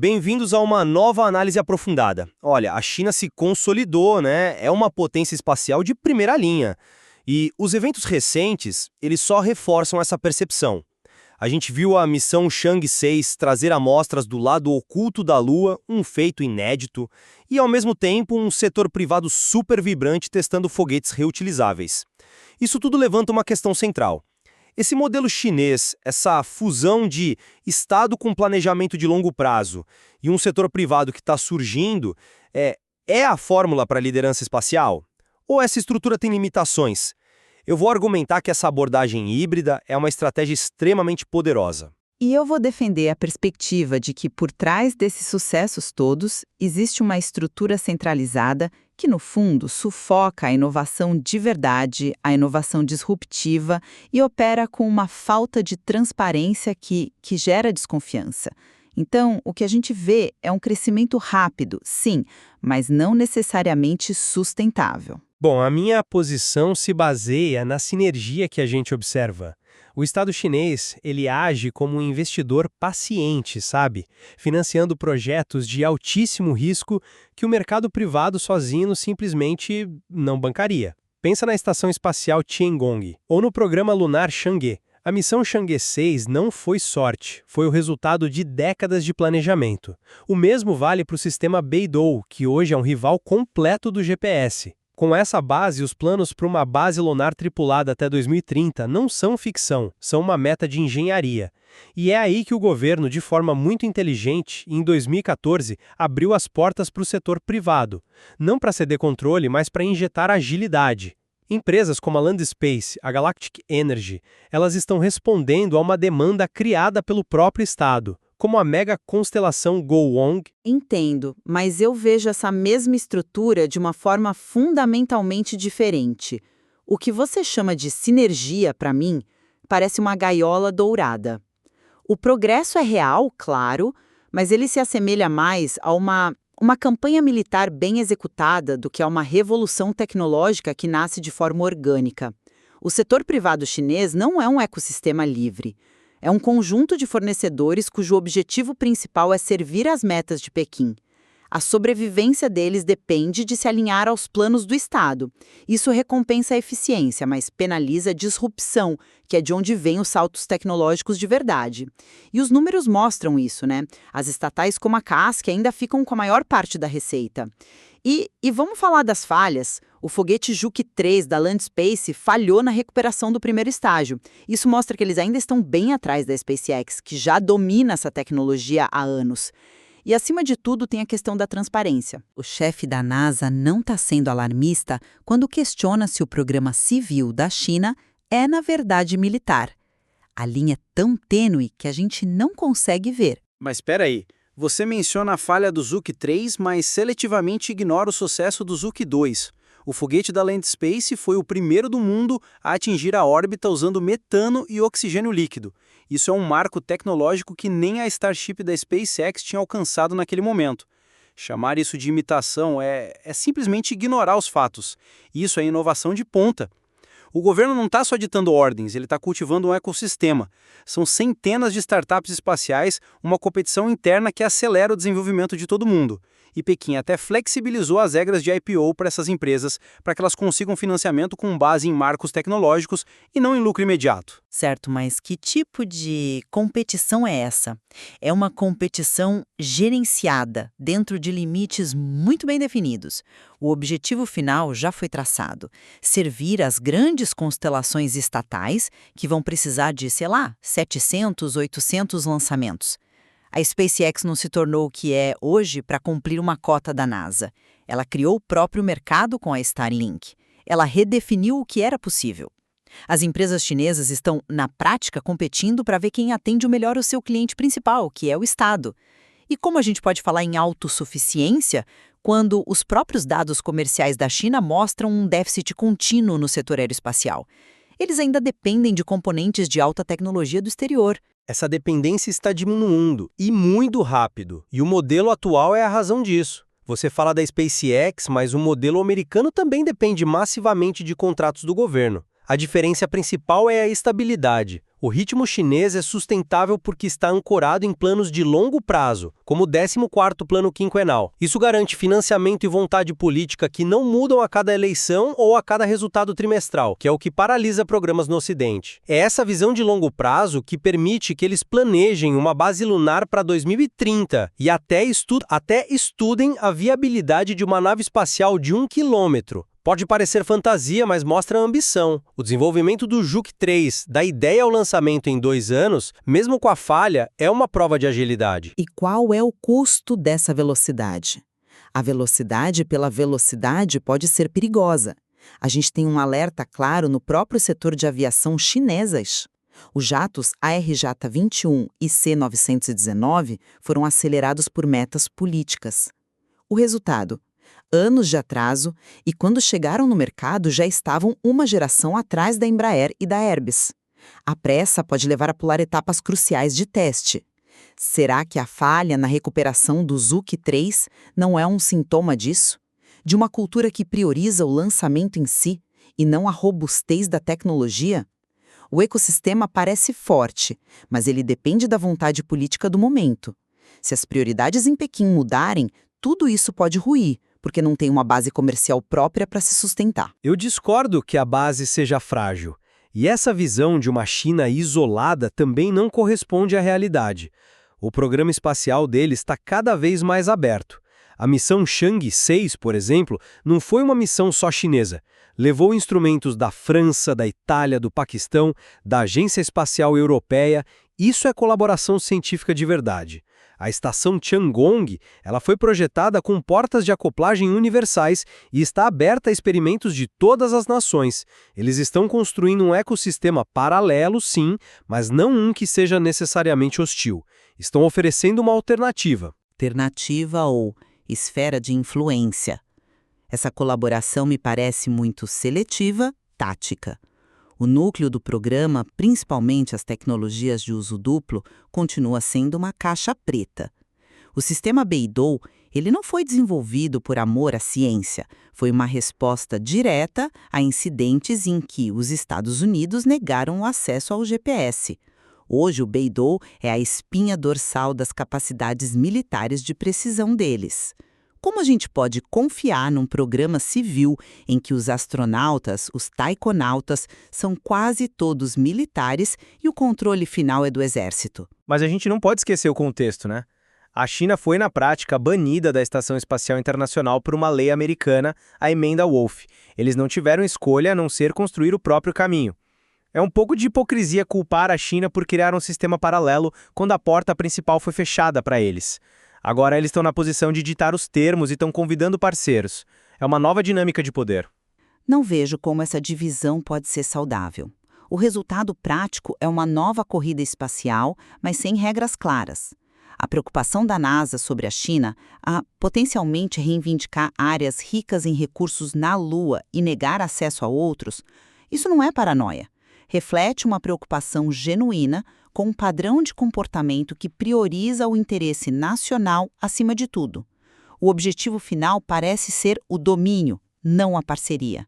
Bem-vindos a uma nova análise aprofundada. Olha, a China se consolidou, né? É uma potência espacial de primeira linha. E os eventos recentes, eles só reforçam essa percepção. A gente viu a missão Chang'e 6 trazer amostras do lado oculto da Lua, um feito inédito, e ao mesmo tempo um setor privado super vibrante testando foguetes reutilizáveis. Isso tudo levanta uma questão central. Esse modelo chinês, essa fusão de Estado com planejamento de longo prazo e um setor privado que está surgindo, é a fórmula para a liderança espacial? Ou essa estrutura tem limitações? Eu vou argumentar que essa abordagem híbrida é uma estratégia extremamente poderosa. E eu vou defender a perspectiva de que por trás desses sucessos todos existe uma estrutura centralizada que, no fundo, sufoca a inovação de verdade, a inovação disruptiva e opera com uma falta de transparência que gera desconfiança. Então, o que a gente vê é um crescimento rápido, sim, mas não necessariamente sustentável. Bom, a minha posição se baseia na sinergia que a gente observa. O Estado chinês, ele age como um investidor paciente, sabe? Financiando projetos de altíssimo risco que o mercado privado sozinho simplesmente não bancaria. Pensa na Estação Espacial Tiangong ou no programa lunar Chang'e. A missão Chang'e 6 não foi sorte, foi o resultado de décadas de planejamento. O mesmo vale para o sistema Beidou, que hoje é um rival completo do GPS. Com essa base, os planos para uma base lunar tripulada até 2030 não são ficção, são uma meta de engenharia. E é aí que o governo, de forma muito inteligente, em 2014, abriu as portas para o setor privado. Não para ceder controle, mas para injetar agilidade. Empresas como a Landspace, a Galactic Energy, elas estão respondendo a uma demanda criada pelo próprio Estado, como a mega constelação Gowong. Entendo, mas eu vejo essa mesma estrutura de uma forma fundamentalmente diferente. O que você chama de sinergia, para mim, parece uma gaiola dourada. O progresso é real, claro, mas ele se assemelha mais a uma campanha militar bem executada do que a uma revolução tecnológica que nasce de forma orgânica. O setor privado chinês não é um ecossistema livre. É um conjunto de fornecedores cujo objetivo principal é servir às metas de Pequim. A sobrevivência deles depende de se alinhar aos planos do Estado. Isso recompensa a eficiência, mas penaliza a disrupção, que é de onde vêm os saltos tecnológicos de verdade. E os números mostram isso, né? As estatais como a CASC ainda ficam com a maior parte da receita. E vamos falar das falhas. O foguete Juque 3 da Landspace falhou na recuperação do primeiro estágio. Isso mostra que eles ainda estão bem atrás da SpaceX, que já domina essa tecnologia há anos. E, acima de tudo, tem a questão da transparência. O chefe da NASA não está sendo alarmista quando questiona se o programa civil da China é, na verdade, militar. A linha é tão tênue que a gente não consegue ver. Mas espera aí. Você menciona a falha do Juque 3, mas seletivamente ignora o sucesso do Juque 2. O foguete da Landspace foi o primeiro do mundo a atingir a órbita usando metano e oxigênio líquido. Isso é um marco tecnológico que nem a Starship da SpaceX tinha alcançado naquele momento. Chamar isso de imitação é simplesmente ignorar os fatos. Isso é inovação de ponta. O governo não está só ditando ordens, ele está cultivando um ecossistema. São centenas de startups espaciais, uma competição interna que acelera o desenvolvimento de todo mundo. E Pequim até flexibilizou as regras de IPO para essas empresas, para que elas consigam financiamento com base em marcos tecnológicos e não em lucro imediato. Certo, mas que tipo de competição é essa? É uma competição gerenciada, dentro de limites muito bem definidos. O objetivo final já foi traçado: servir as grandes constelações estatais que vão precisar de, 700, 800 lançamentos. A SpaceX não se tornou o que é hoje para cumprir uma cota da NASA. Ela criou o próprio mercado com a Starlink. Ela redefiniu o que era possível. As empresas chinesas estão, na prática, competindo para ver quem atende melhor o seu cliente principal, que é o Estado. E como a gente pode falar em autossuficiência quando os próprios dados comerciais da China mostram um déficit contínuo no setor aeroespacial? Eles ainda dependem de componentes de alta tecnologia do exterior. Essa dependência está diminuindo, e muito rápido. E o modelo atual é a razão disso. Você fala da SpaceX, mas o modelo americano também depende massivamente de contratos do governo. A diferença principal é a estabilidade. O ritmo chinês é sustentável porque está ancorado em planos de longo prazo, como o 14º Plano Quinquenal. Isso garante financiamento e vontade política que não mudam a cada eleição ou a cada resultado trimestral, que é o que paralisa programas no Ocidente. É essa visão de longo prazo que permite que eles planejem uma base lunar para 2030 e até estudem a viabilidade de uma nave espacial de 1 quilômetro. Pode parecer fantasia, mas mostra a ambição. O desenvolvimento do Juke 3, da ideia ao lançamento em 2 anos, mesmo com a falha, é uma prova de agilidade. E qual é o custo dessa velocidade? A velocidade pela velocidade pode ser perigosa. A gente tem um alerta claro no próprio setor de aviação chinesas. Os jatos ARJ-21 e C-919 foram acelerados por metas políticas. O resultado? Anos de atraso, e quando chegaram no mercado já estavam uma geração atrás da Embraer e da Airbus. A pressa pode levar a pular etapas cruciais de teste. Será que a falha na recuperação do Zuki 3 não é um sintoma disso? De uma cultura que prioriza o lançamento em si e não a robustez da tecnologia? O ecossistema parece forte, mas ele depende da vontade política do momento. Se as prioridades em Pequim mudarem, tudo isso pode ruir, porque não tem uma base comercial própria para se sustentar. Eu discordo que a base seja frágil. E essa visão de uma China isolada também não corresponde à realidade. O programa espacial dele está cada vez mais aberto. A missão Chang'e 6, por exemplo, não foi uma missão só chinesa. Levou instrumentos da França, da Itália, do Paquistão, da Agência Espacial Europeia. Isso é colaboração científica de verdade. A estação Tiangong, ela foi projetada com portas de acoplagem universais e está aberta a experimentos de todas as nações. Eles estão construindo um ecossistema paralelo, sim, mas não um que seja necessariamente hostil. Estão oferecendo uma alternativa. Alternativa ou esfera de influência. Essa colaboração me parece muito seletiva, tática. O núcleo do programa, principalmente as tecnologias de uso duplo, continua sendo uma caixa preta. O sistema Beidou, ele não foi desenvolvido por amor à ciência, foi uma resposta direta a incidentes em que os Estados Unidos negaram o acesso ao GPS. Hoje o Beidou é a espinha dorsal das capacidades militares de precisão deles. Como a gente pode confiar num programa civil em que os astronautas, os taikonautas, são quase todos militares e o controle final é do exército? Mas a gente não pode esquecer o contexto, né? A China foi, na prática, banida da Estação Espacial Internacional por uma lei americana, a Emenda Wolf. Eles não tiveram escolha a não ser construir o próprio caminho. É um pouco de hipocrisia culpar a China por criar um sistema paralelo quando a porta principal foi fechada para eles. Agora eles estão na posição de ditar os termos e estão convidando parceiros. É uma nova dinâmica de poder. Não vejo como essa divisão pode ser saudável. O resultado prático é uma nova corrida espacial, mas sem regras claras. A preocupação da NASA sobre a China a potencialmente reivindicar áreas ricas em recursos na Lua e negar acesso a outros, isso não é paranoia. Reflete uma preocupação genuína com um padrão de comportamento que prioriza o interesse nacional acima de tudo. O objetivo final parece ser o domínio, não a parceria.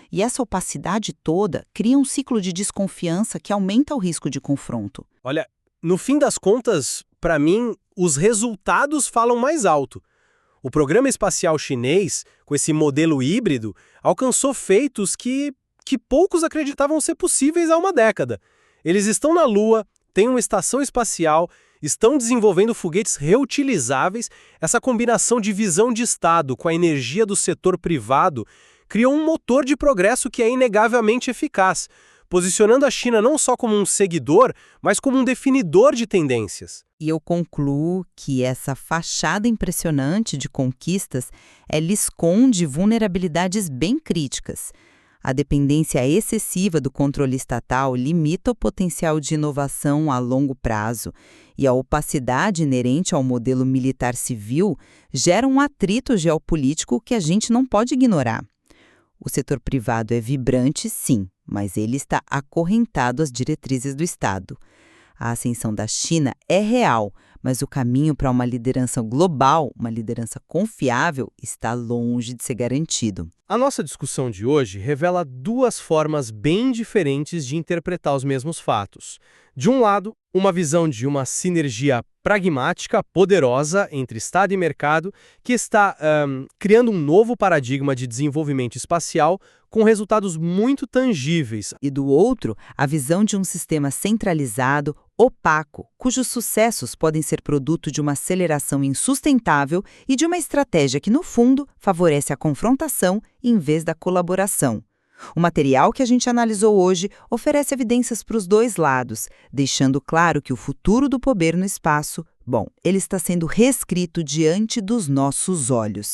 E essa opacidade toda cria um ciclo de desconfiança que aumenta o risco de confronto. Olha, no fim das contas, para mim, os resultados falam mais alto. O programa espacial chinês, com esse modelo híbrido, alcançou feitos que poucos acreditavam ser possíveis há uma década. Eles estão na Lua, têm uma estação espacial, estão desenvolvendo foguetes reutilizáveis. Essa combinação de visão de Estado com a energia do setor privado criou um motor de progresso que é inegavelmente eficaz, posicionando a China não só como um seguidor, mas como um definidor de tendências. E eu concluo que essa fachada impressionante de conquistas, ela esconde vulnerabilidades bem críticas. A dependência excessiva do controle estatal limita o potencial de inovação a longo prazo, e a opacidade inerente ao modelo militar civil gera um atrito geopolítico que a gente não pode ignorar. O setor privado é vibrante, sim, mas ele está acorrentado às diretrizes do Estado. A ascensão da China é real, mas o caminho para uma liderança global, uma liderança confiável, está longe de ser garantido. A nossa discussão de hoje revela duas formas bem diferentes de interpretar os mesmos fatos. De um lado, uma visão de uma sinergia pragmática, poderosa entre Estado e mercado, que está criando um novo paradigma de desenvolvimento espacial com resultados muito tangíveis. E do outro, a visão de um sistema centralizado, opaco, cujos sucessos podem ser produto de uma aceleração insustentável e de uma estratégia que, no fundo, favorece a confrontação em vez da colaboração. O material que a gente analisou hoje oferece evidências para os dois lados, deixando claro que o futuro do poder no espaço, ele está sendo reescrito diante dos nossos olhos.